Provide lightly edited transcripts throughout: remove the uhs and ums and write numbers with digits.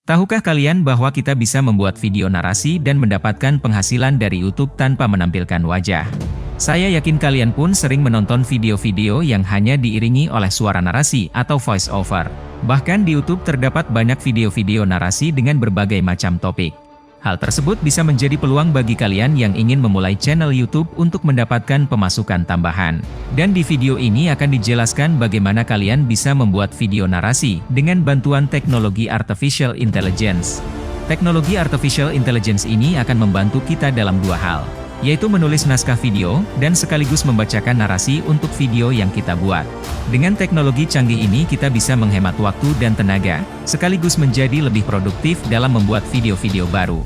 Tahukah kalian bahwa kita bisa membuat video narasi dan mendapatkan penghasilan dari YouTube tanpa menampilkan wajah? Saya yakin kalian pun sering menonton video-video yang hanya diiringi oleh suara narasi atau voice over. Bahkan di YouTube terdapat banyak video-video narasi dengan berbagai macam topik. Hal tersebut bisa menjadi peluang bagi kalian yang ingin memulai channel YouTube untuk mendapatkan pemasukan tambahan. Dan di video ini akan dijelaskan bagaimana kalian bisa membuat video narasi dengan bantuan teknologi Artificial Intelligence. Teknologi Artificial Intelligence ini akan membantu kita dalam dua hal, yaitu menulis naskah video dan sekaligus membacakan narasi untuk video yang kita buat. Dengan teknologi canggih ini kita bisa menghemat waktu dan tenaga, sekaligus menjadi lebih produktif dalam membuat video-video baru.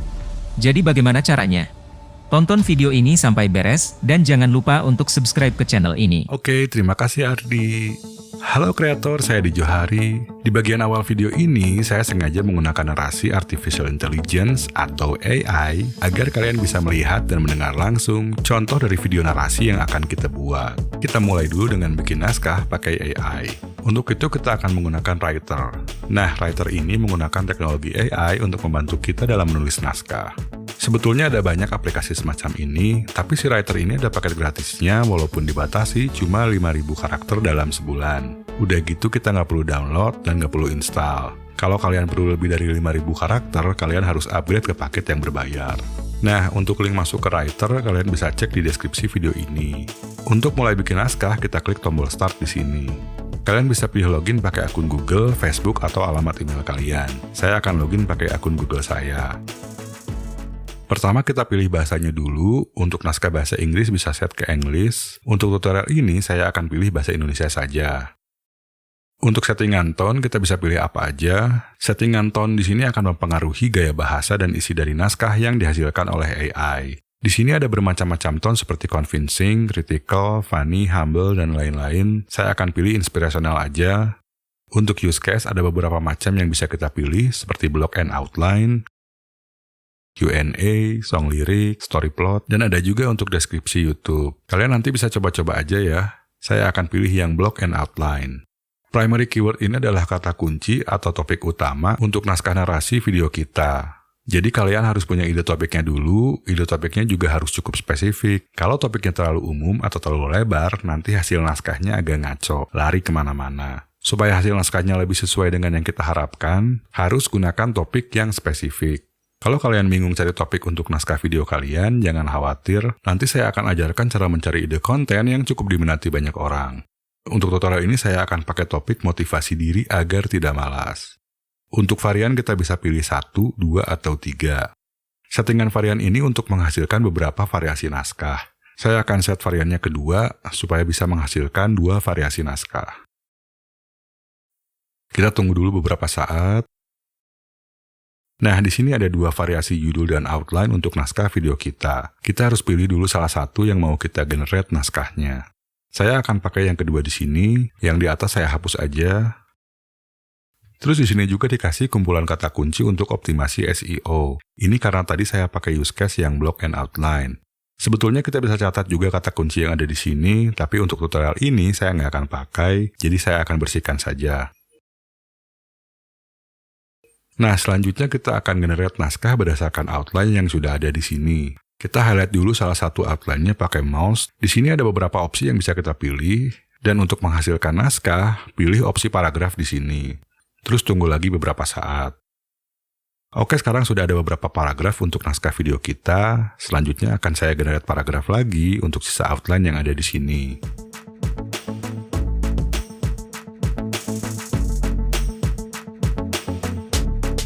Jadi bagaimana caranya? Tonton video ini sampai beres, dan jangan lupa untuk subscribe ke channel ini. Oke, terima kasih Ardi. Halo kreator, saya di Johari. Di bagian awal video ini, saya sengaja menggunakan narasi Artificial Intelligence atau AI agar kalian bisa melihat dan mendengar langsung contoh dari video narasi yang akan kita buat. Kita mulai dulu dengan bikin naskah pakai AI. Untuk itu kita akan menggunakan Writer. Nah, Writer ini menggunakan teknologi AI untuk membantu kita dalam menulis naskah. Sebetulnya ada banyak aplikasi semacam ini, tapi si Writer ini ada paket gratisnya walaupun dibatasi cuma 5.000 karakter dalam sebulan. Udah gitu kita nggak perlu download dan nggak perlu install. Kalau kalian perlu lebih dari 5.000 karakter, kalian harus upgrade ke paket yang berbayar. Nah, untuk link masuk ke Writer, kalian bisa cek di deskripsi video ini. Untuk mulai bikin naskah, kita klik tombol Start di sini. Kalian bisa pilih login pakai akun Google, Facebook, atau alamat email kalian. Saya akan login pakai akun Google saya. Pertama kita pilih bahasanya dulu, untuk naskah bahasa Inggris bisa set ke English. Untuk tutorial ini saya akan pilih bahasa Indonesia saja. Untuk settingan tone kita bisa pilih apa aja. Settingan tone di sini akan mempengaruhi gaya bahasa dan isi dari naskah yang dihasilkan oleh AI. Di sini ada bermacam-macam tone seperti convincing, critical, funny, humble, dan lain-lain. Saya akan pilih inspirational aja. Untuk use case ada beberapa macam yang bisa kita pilih seperti block and outline, Q&A, song lirik, story plot, dan ada juga untuk deskripsi YouTube. Kalian nanti bisa coba-coba aja ya. Saya akan pilih yang block and outline. Primary keyword ini adalah kata kunci atau topik utama untuk naskah narasi video kita. Jadi kalian harus punya ide topiknya dulu, ide topiknya juga harus cukup spesifik. Kalau topiknya terlalu umum atau terlalu lebar, nanti hasil naskahnya agak ngaco, lari kemana-mana. Supaya hasil naskahnya lebih sesuai dengan yang kita harapkan, harus gunakan topik yang spesifik. Kalau kalian bingung cari topik untuk naskah video kalian, jangan khawatir, nanti saya akan ajarkan cara mencari ide konten yang cukup diminati banyak orang. Untuk tutorial ini saya akan pakai topik motivasi diri agar tidak malas. Untuk varian kita bisa pilih 1, 2, atau 3. Settingan varian ini untuk menghasilkan beberapa variasi naskah. Saya akan set variannya ke 2, supaya bisa menghasilkan 2 variasi naskah. Kita tunggu dulu beberapa saat. Nah, di sini ada 2 variasi judul dan outline untuk naskah video kita. Kita harus pilih dulu salah satu yang mau kita generate naskahnya. Saya akan pakai yang kedua di sini, yang di atas saya hapus aja. Terus di sini juga dikasih kumpulan kata kunci untuk optimasi SEO. Ini karena tadi saya pakai use case yang block and outline. Sebetulnya kita bisa catat juga kata kunci yang ada di sini, tapi untuk tutorial ini saya nggak akan pakai, jadi saya akan bersihkan saja. Nah, selanjutnya kita akan generate naskah berdasarkan outline yang sudah ada di sini. Kita highlight dulu salah satu outline-nya pakai mouse. Di sini ada beberapa opsi yang bisa kita pilih, dan untuk menghasilkan naskah, pilih opsi paragraf di sini. Terus tunggu lagi beberapa saat. Oke, sekarang sudah ada beberapa paragraf untuk naskah video kita. Selanjutnya akan saya generate paragraf lagi untuk sisa outline yang ada di sini.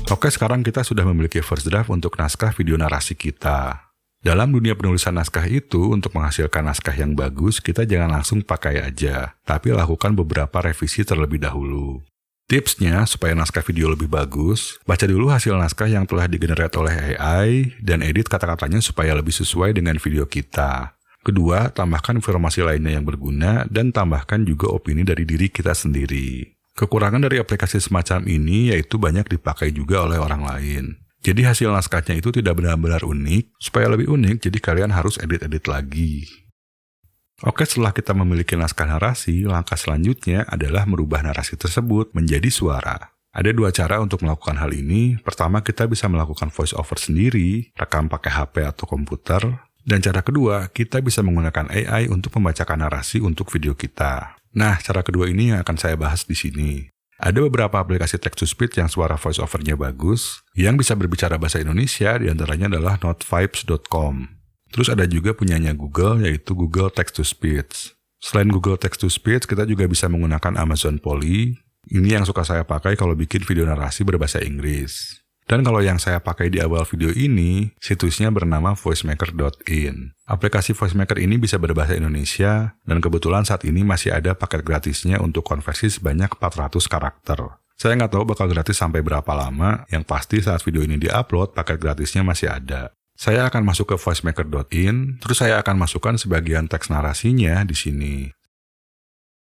Oke, sekarang kita sudah memiliki first draft untuk naskah video narasi kita. Dalam dunia penulisan naskah itu, untuk menghasilkan naskah yang bagus, kita jangan langsung pakai aja, tapi lakukan beberapa revisi terlebih dahulu. Tipsnya, supaya naskah video lebih bagus, baca dulu hasil naskah yang telah digenerate oleh AI, dan edit kata-katanya supaya lebih sesuai dengan video kita. Kedua, tambahkan informasi lainnya yang berguna, dan tambahkan juga opini dari diri kita sendiri. Kekurangan dari aplikasi semacam ini yaitu banyak dipakai juga oleh orang lain. Jadi hasil naskahnya itu tidak benar-benar unik. Supaya lebih unik, jadi kalian harus edit-edit lagi. Oke, setelah kita memiliki naskah narasi, langkah selanjutnya adalah merubah narasi tersebut menjadi suara. Ada dua cara untuk melakukan hal ini. Pertama, kita bisa melakukan voice over sendiri, rekam pakai HP atau komputer. Dan cara kedua, kita bisa menggunakan AI untuk membacakan narasi untuk video kita. Nah, cara kedua ini yang akan saya bahas di sini. Ada beberapa aplikasi text-to-speech yang suara voice over-nya bagus, yang bisa berbicara bahasa Indonesia, diantaranya adalah notvibes.com. Terus ada juga punyanya Google, yaitu Google Text-to-Speech. Selain Google Text-to-Speech, kita juga bisa menggunakan Amazon Polly. Ini yang suka saya pakai kalau bikin video narasi berbahasa Inggris. Dan kalau yang saya pakai di awal video ini, situsnya bernama voicemaker.in. Aplikasi Voicemaker ini bisa berbahasa Indonesia, dan kebetulan saat ini masih ada paket gratisnya untuk konversi sebanyak 400 karakter. Saya nggak tahu bakal gratis sampai berapa lama, yang pasti saat video ini diupload, paket gratisnya masih ada. Saya akan masuk ke voicemaker.in, terus saya akan masukkan sebagian teks narasinya di sini.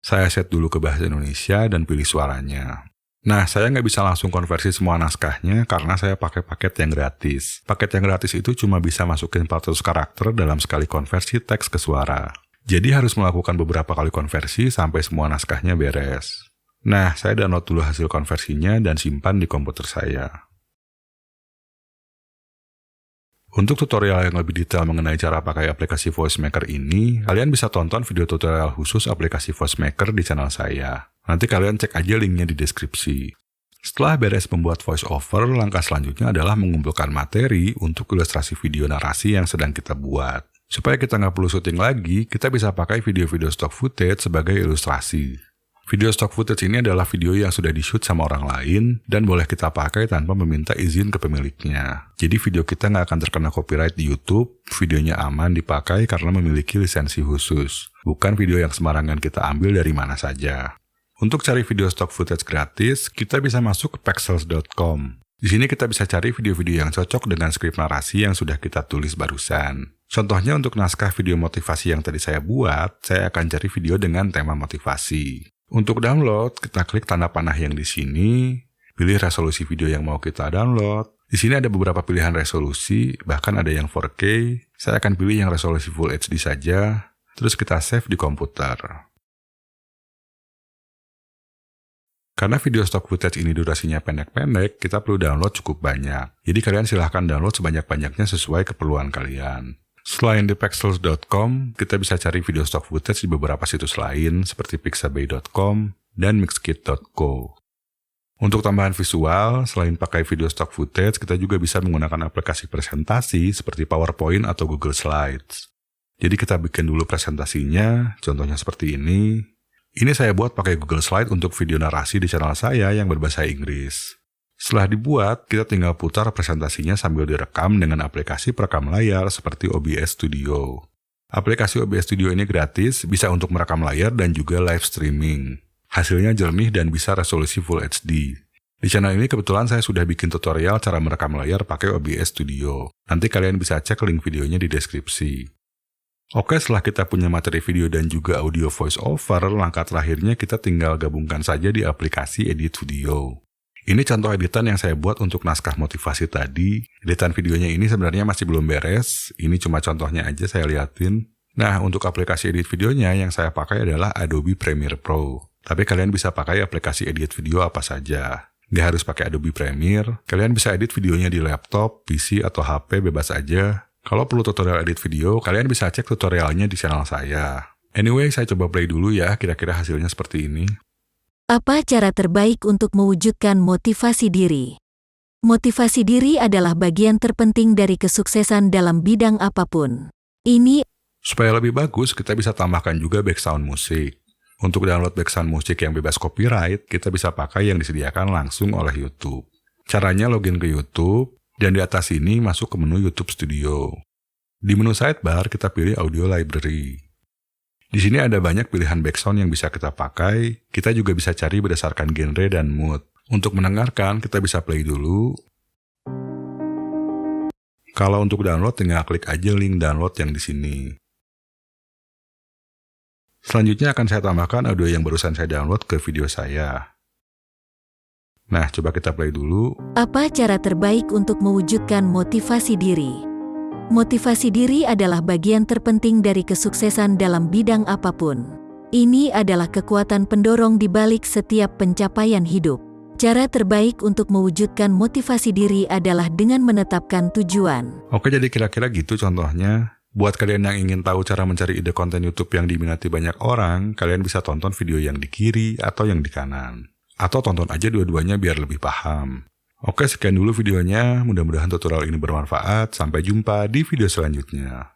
Saya set dulu ke bahasa Indonesia dan pilih suaranya. Nah, saya nggak bisa langsung konversi semua naskahnya karena saya pakai paket yang gratis. Paket yang gratis itu cuma bisa masukin 400 karakter dalam sekali konversi teks ke suara. Jadi harus melakukan beberapa kali konversi sampai semua naskahnya beres. Nah, saya download dulu hasil konversinya dan simpan di komputer saya. Untuk tutorial yang lebih detail mengenai cara pakai aplikasi Voicemaker ini, kalian bisa tonton video tutorial khusus aplikasi Voicemaker di channel saya. Nanti kalian cek aja linknya di deskripsi. Setelah beres membuat voiceover, langkah selanjutnya adalah mengumpulkan materi untuk ilustrasi video narasi yang sedang kita buat. Supaya kita nggak perlu syuting lagi, kita bisa pakai video-video stock footage sebagai ilustrasi. Video stock footage ini adalah video yang sudah di-shoot sama orang lain dan boleh kita pakai tanpa meminta izin ke pemiliknya. Jadi video kita nggak akan terkena copyright di YouTube, videonya aman dipakai karena memiliki lisensi khusus. Bukan video yang sembarangan kita ambil dari mana saja. Untuk cari video stock footage gratis, kita bisa masuk ke pexels.com. Di sini kita bisa cari video-video yang cocok dengan skrip narasi yang sudah kita tulis barusan. Contohnya untuk naskah video motivasi yang tadi saya buat, saya akan cari video dengan tema motivasi. Untuk download, kita klik tanda panah yang di sini, pilih resolusi video yang mau kita download. Di sini ada beberapa pilihan resolusi, bahkan ada yang 4K. Saya akan pilih yang resolusi Full HD saja, terus kita save di komputer. Karena video stock footage ini durasinya pendek-pendek, kita perlu download cukup banyak. Jadi kalian silahkan download sebanyak-banyaknya sesuai keperluan kalian. Selain di pexels.com, kita bisa cari video stock footage di beberapa situs lain seperti pixabay.com dan mixkit.co. Untuk tambahan visual, selain pakai video stock footage, kita juga bisa menggunakan aplikasi presentasi seperti PowerPoint atau Google Slides. Jadi kita bikin dulu presentasinya, contohnya seperti ini. Ini saya buat pakai Google Slide untuk video narasi di channel saya yang berbahasa Inggris. Setelah dibuat, kita tinggal putar presentasinya sambil direkam dengan aplikasi perekam layar seperti OBS Studio. Aplikasi OBS Studio ini gratis, bisa untuk merekam layar dan juga live streaming. Hasilnya jernih dan bisa resolusi Full HD. Di channel ini kebetulan saya sudah bikin tutorial cara merekam layar pakai OBS Studio. Nanti kalian bisa cek link videonya di deskripsi. Oke, setelah kita punya materi video dan juga audio voice over, langkah terakhirnya kita tinggal gabungkan saja di aplikasi Edit Video. Ini contoh editan yang saya buat untuk naskah motivasi tadi. Editan videonya ini sebenarnya masih belum beres. Ini cuma contohnya aja saya liatin. Nah, untuk aplikasi edit videonya yang saya pakai adalah Adobe Premiere Pro. Tapi kalian bisa pakai aplikasi edit video apa saja. Nggak harus pakai Adobe Premiere. Kalian bisa edit videonya di laptop, PC, atau HP bebas aja. Kalau perlu tutorial edit video, kalian bisa cek tutorialnya di channel saya. Anyway, saya coba play dulu ya, kira-kira hasilnya seperti ini. Apa cara terbaik untuk mewujudkan motivasi diri? Motivasi diri adalah bagian terpenting dari kesuksesan dalam bidang apapun. Ini Supaya lebih bagus, kita bisa tambahkan juga background musik. Untuk download background musik yang bebas copyright, kita bisa pakai yang disediakan langsung oleh YouTube. Caranya login ke YouTube, dan di atas ini masuk ke menu YouTube Studio. Di menu sidebar, kita pilih Audio Library. Di sini ada banyak pilihan background yang bisa kita pakai. Kita juga bisa cari berdasarkan genre dan mood. Untuk mendengarkan, kita bisa play dulu. Kalau untuk download, tinggal klik aja link download yang di sini. Selanjutnya akan saya tambahkan audio yang barusan saya download ke video saya. Nah, coba kita play dulu. apa cara terbaik untuk mewujudkan motivasi diri? Motivasi diri adalah bagian terpenting dari kesuksesan dalam bidang apapun. Ini adalah kekuatan pendorong di balik setiap pencapaian hidup. Cara terbaik untuk mewujudkan motivasi diri adalah dengan menetapkan tujuan. Oke, jadi kira-kira gitu contohnya. Buat kalian yang ingin tahu cara mencari ide konten YouTube yang diminati banyak orang, kalian bisa tonton video yang di kiri atau yang di kanan. Atau tonton aja dua-duanya biar lebih paham. Oke, sekian dulu videonya. Mudah-mudahan tutorial ini bermanfaat. Sampai jumpa di video selanjutnya.